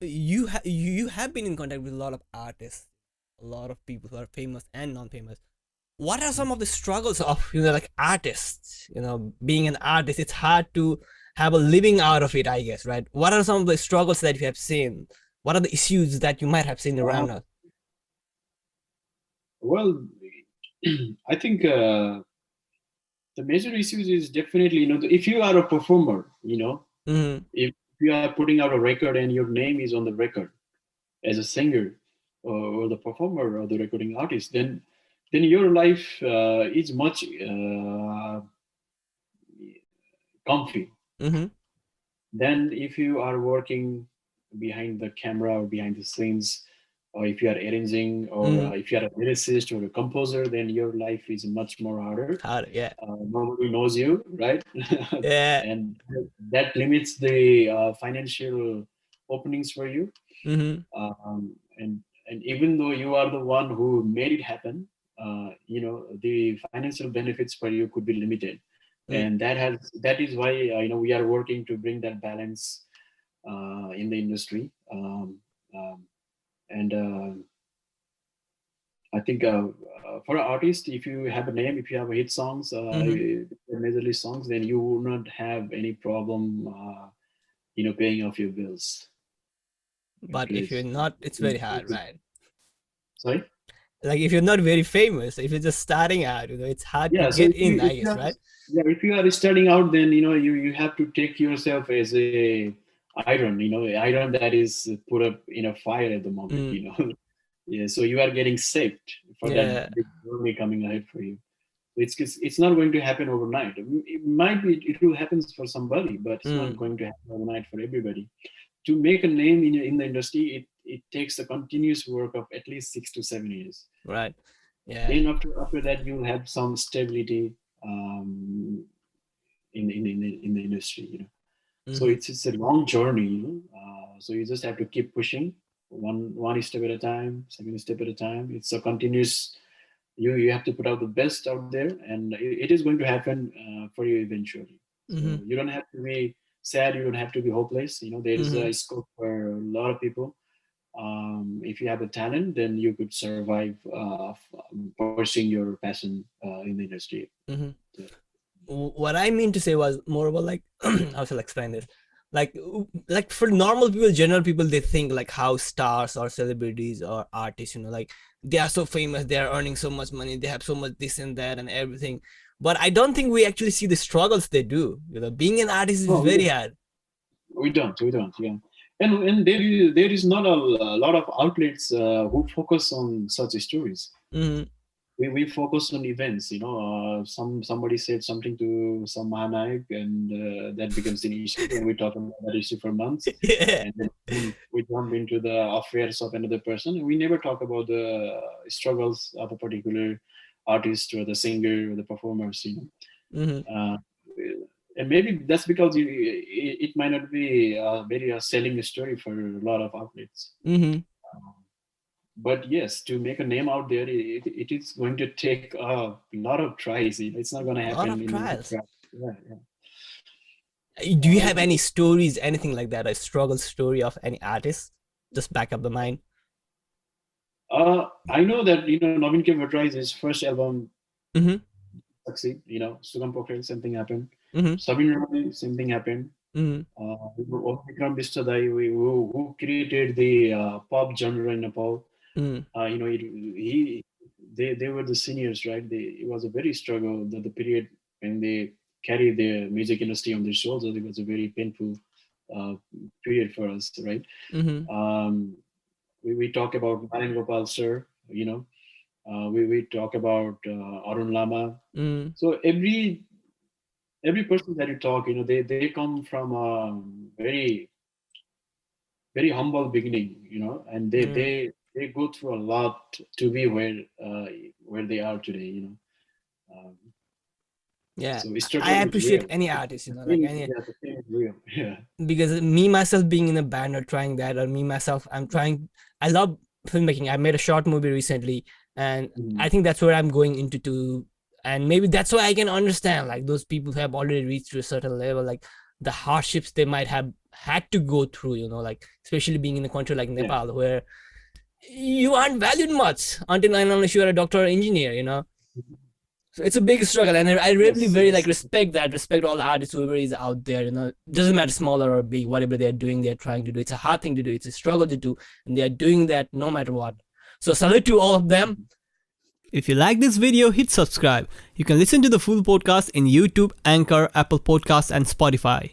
you have been in contact with a lot of artists, a lot of people who are famous and non-famous. What are some of the struggles of like artists? Being an artist, it's hard to have a living out of it, I guess, right? What are some of the struggles that you have seen? What are the issues that you might have seen Uh, around us? well, I think the major issues is definitely, if you are a performer, Mm-hmm. if you are putting out a record and your name is on the record as a singer or the performer or the recording artist, then your life is much comfy. Mm-hmm. Then if you are working behind the camera or behind the scenes, or if you are arranging, or Mm-hmm. if you are a lyricist or a composer, then your life is much more harder. Hard, yeah. Nobody knows you, right? Yeah. And that limits the financial openings for you. Mm-hmm. And even though you are the one who made it happen, the financial benefits for you could be limited, Mm. and that is why we are working to bring that balance in the industry. Um, and I think for an artist, if you have a name, if you have hit songs, Mm-hmm. majorly songs, then you will not have any problem, paying off your bills. But if you're Because, not, it's very hard, right? sorry. Like if you're not very famous, if you're just starting out, it's hard to Yeah, so get in, I guess, are, right? yeah, if you are starting out, then you have to take yourself as a iron, iron that is put up in a fire at the moment, Mm. Yeah, so you are getting saved for that Yeah. big journey coming ahead for you. It's not going to happen overnight. It might be, it will happen for somebody, but it's not Mm. going to happen overnight for everybody. To make a name in the industry, it takes a continuous work of at least 6 to 7 years. Right. Yeah. Then after that, you'll have some stability um, in the industry. So Mm-hmm. it's a long journey. So you just have to keep pushing one step at a time, second step at a time. It's a continuous. You have to put out the best out there, and it is going to happen for you eventually. Mm-hmm. So you don't have to be sad. You don't have to be hopeless. There is Mm-hmm. a scope for a lot of people. If you have a talent, then you could survive pursuing your passion in the industry. Mm-hmm. So, What I mean to say was more about like how shall I explain this? Like for normal people, general people, they think like how stars or celebrities or artists, like they are so famous, they are earning so much money, they have so much this and that and everything. But I don't think we actually see the struggles they do. Being an artist is no, very hard. we don't, yeah. And there is not a lot of outlets who focus on such stories. Mm-hmm. We focus on events. Somebody said something to some Mahanayak, and that becomes an issue, and we talk about that issue for months, Yeah. and then we jump into the affairs of another person, and we never talk about the struggles of a particular artist or the singer or the performers. Mm-hmm. Uh, and maybe that's because it might not be a very selling story for a lot of outlets. Mm-hmm. But yes, to make a name out there, it is going to take a lot of tries. It's not going to A lot happen of in one trials. try. Yeah, yeah. Do you have It, any stories, anything like that, a struggle story of any artist? Just back up the mind. I know that Naveen K. Bhattai's his first album Mm-hmm. succeed. Sugam Pokhrel, same thing happened. Mm-hmm. Sabine Roy, same thing happened. Mm-hmm. Vikram Bistadai, who created the pop genre in Nepal. Mm-hmm. They were the seniors, right? It was a very struggle. The period when they carried the music industry on their shoulders, it was a very painful uh, period for us, right? Mm-hmm. Um, we talk about Narayan Gopal sir, we talk about Arun Lama. Mm-hmm. So every person that you talk, they come from a very very humble beginning, and Mm-hmm. they go through a lot to be where they are today, Um, Yeah, so I struggle is appreciate real. any artist, like any, The pain is real. Yeah. because me myself being in a band or trying that, or me myself, I'm trying. I love filmmaking. I made a short movie recently, and Mm. I think that's where I'm going into too. And maybe that's why I can understand like those people who have already reached to a certain level. Like the hardships they might have had to go through, you know, like especially being in a country like Nepal where you aren't valued much until and unless you are a doctor or engineer, you know. So it's a big struggle, and I really very like respect all the artists whoever is out there, you know. Doesn't matter smaller or big, whatever they're doing, they're trying to do. It's a hard thing to do, it's a struggle to do, and they are doing that no matter what. So salute to all of them. If you like this video, hit subscribe. You can listen to the full podcast in YouTube, Anchor, Apple Podcasts, and Spotify.